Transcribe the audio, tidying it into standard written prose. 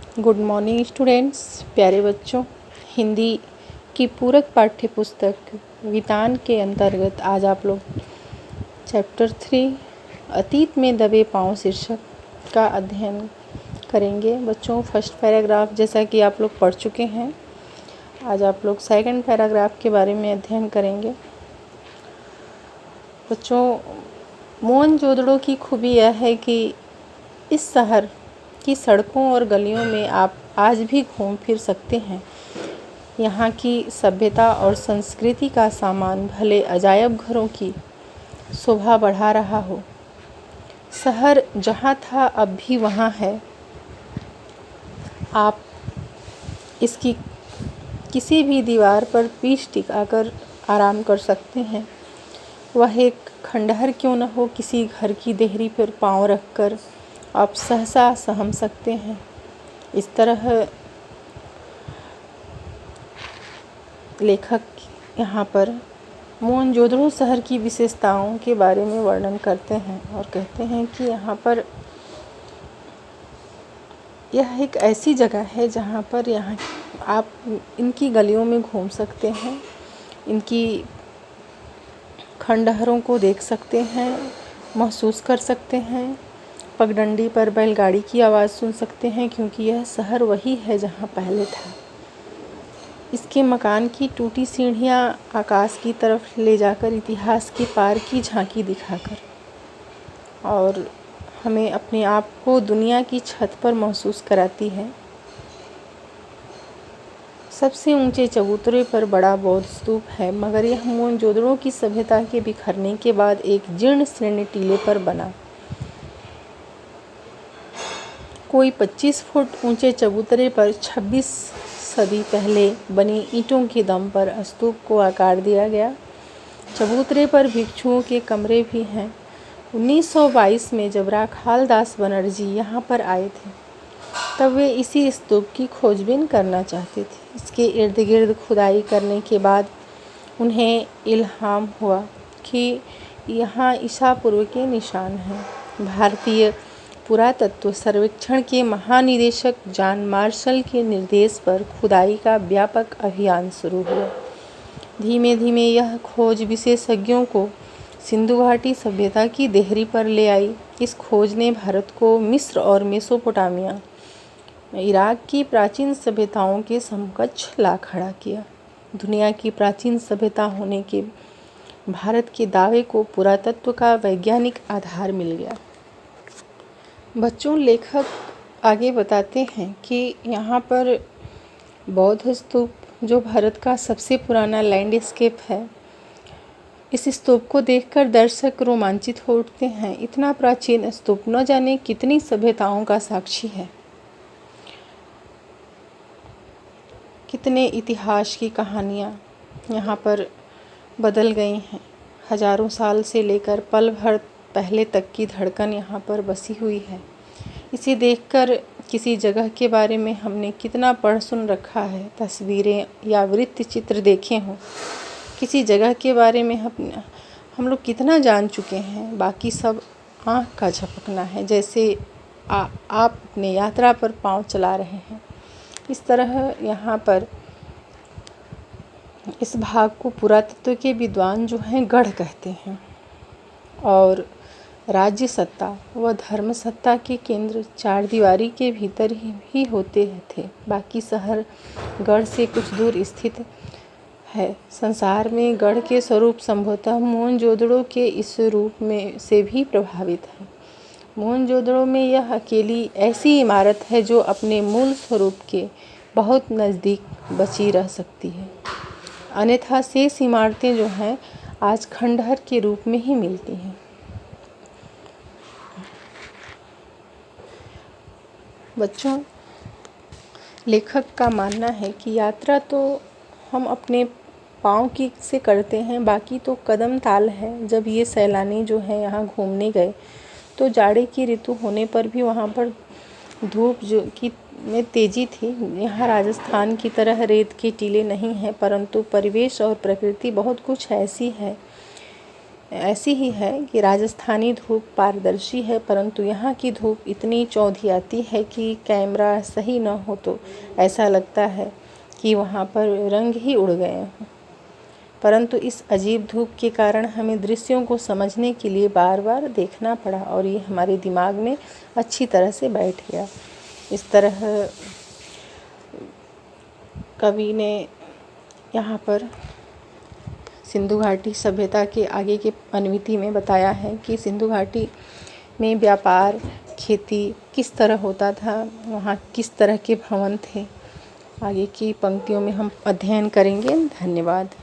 Good morning students, प्यारे बच्चों। हिंदी की पूरक पाठ्य पुस्तक वितान के अंतर्गत आज आप लोग चैप्टर 3 अतीत में दबे पांव शीर्षक का अध्ययन करेंगे। बच्चों, फर्स्ट पैराग्राफ जैसा कि आप लोग पढ़ चुके हैं, आज आप लोग सेकंड पैराग्राफ के बारे में अध्ययन करेंगे। बच्चों, मोहनजोदड़ो की खूबी यह है कि इस शहर की सड़कों और गलियों में आप आज भी घूम फिर सकते हैं। यहाँ की सभ्यता और संस्कृति का सामान भले अजायब घरों की शोभा बढ़ा रहा हो। शहर जहाँ था अब भी वहाँ है। आप इसकी किसी भी दीवार पर पीठ टिकाकर आराम कर सकते हैं। वह एक खंडहर क्यों न हो, किसी घर की देहरी पर पाँव रखकर आप सहसा सहम सकते हैं। इस तरह लेखक यहाँ पर मोहनजोदड़ो शहर की विशेषताओं के बारे में वर्णन करते हैं और कहते हैं कि यहाँ पर यह एक ऐसी जगह है जहाँ पर यहाँ आप इनकी गलियों में घूम सकते हैं, इनकी खंडहरों को देख सकते हैं, महसूस कर सकते हैं। पगडंडी पर बैलगाड़ी की आवाज़ सुन सकते हैं, क्योंकि यह शहर वही है जहाँ पहले था। इसके मकान की टूटी सीढ़ियाँ आकाश की तरफ ले जाकर इतिहास के पार की झांकी दिखाकर और हमें अपने आप को दुनिया की छत पर महसूस कराती है। सबसे ऊंचे चबूतरे पर बड़ा बौद्ध स्तूप है, मगर यह मोहनजोदड़ो की सभ्यता के बिखरने के बाद एक जीर्ण शीर्ण टीले पर बना। कोई 25 फुट ऊंचे चबूतरे पर 26 सदी पहले बनी ईंटों के दम पर स्तूप को आकार दिया गया। चबूतरे पर भिक्षुओं के कमरे भी हैं। 1922 में जब राखाल दास बनर्जी यहाँ पर आए थे, तब वे इसी स्तूप की खोजबीन करना चाहते थे। इसके इर्द गिर्द खुदाई करने के बाद उन्हें इल्हाम हुआ कि यहाँ ईसा पूर्व के निशान हैं। भारतीय पुरातत्व सर्वेक्षण के महानिदेशक जॉन मार्शल के निर्देश पर खुदाई का व्यापक अभियान शुरू हुआ। धीमे धीमे यह खोज विशेषज्ञों को सिंधु घाटी सभ्यता की देहरी पर ले आई। इस खोज ने भारत को मिस्र और मेसोपोटामिया, इराक की प्राचीन सभ्यताओं के समकक्ष ला खड़ा किया। दुनिया की प्राचीन सभ्यता होने के भारत के दावे को पुरातत्व का वैज्ञानिक आधार मिल गया। बच्चों, लेखक आगे बताते हैं कि यहाँ पर बौद्ध स्तूप, जो भारत का सबसे पुराना लैंडस्केप है, इस स्तूप को देखकर दर्शक रोमांचित हो उठते हैं। इतना प्राचीन स्तूप न जाने कितनी सभ्यताओं का साक्षी है, कितने इतिहास की कहानियाँ यहाँ पर बदल गई हैं। हजारों साल से लेकर पल भर पहले तक की धड़कन यहाँ पर बसी हुई है। इसे देखकर किसी जगह के बारे में हमने कितना पढ़ सुन रखा है, तस्वीरें या वृत्त चित्र देखे हों। किसी जगह के बारे में हम लोग कितना जान चुके हैं, बाकी सब आँख का झपकना है। जैसे आप अपने यात्रा पर पाँव चला रहे हैं, इस तरह यहाँ पर इस भाग को पुरातत्व के विद्वान जो हैं गढ़ कहते हैं। और राज्य सत्ता व धर्म सत्ता के केंद्र चार दीवारी के भीतर ही होते थे। बाकी शहर गढ़ से कुछ दूर स्थित है। संसार में गढ़ के स्वरूप संभवतः मोहनजोदड़ो के इस रूप में से भी प्रभावित है। मोहनजोदड़ो में यह अकेली ऐसी इमारत है जो अपने मूल स्वरूप के बहुत नज़दीक बची रह सकती है। अन्यथा शेष इमारतें जो हैं आज खंडहर के रूप में ही मिलती हैं। बच्चों, लेखक का मानना है कि यात्रा तो हम अपने पाँव की से करते हैं, बाकी तो कदम ताल है। जब ये सैलानी जो है यहाँ घूमने गए, तो जाड़े की ऋतु होने पर भी वहाँ पर धूप में तेज़ी थी। यहाँ राजस्थान की तरह रेत के टीले नहीं हैं, परंतु परिवेश और प्रकृति बहुत कुछ ऐसी है ऐसी ही है कि राजस्थानी धूप पारदर्शी है, परंतु यहाँ की धूप इतनी चौंधियाती है कि कैमरा सही न हो तो ऐसा लगता है कि वहाँ पर रंग ही उड़ गए हों। परंतु इस अजीब धूप के कारण हमें दृश्यों को समझने के लिए बार बार देखना पड़ा और ये हमारे दिमाग में अच्छी तरह से बैठ गया। इस तरह कवि ने यहाँ पर सिंधु घाटी सभ्यता के आगे के अनुमिति में बताया है कि सिंधु घाटी में व्यापार, खेती किस तरह होता था, वहाँ किस तरह के भवन थे। आगे की पंक्तियों में हम अध्ययन करेंगे। धन्यवाद।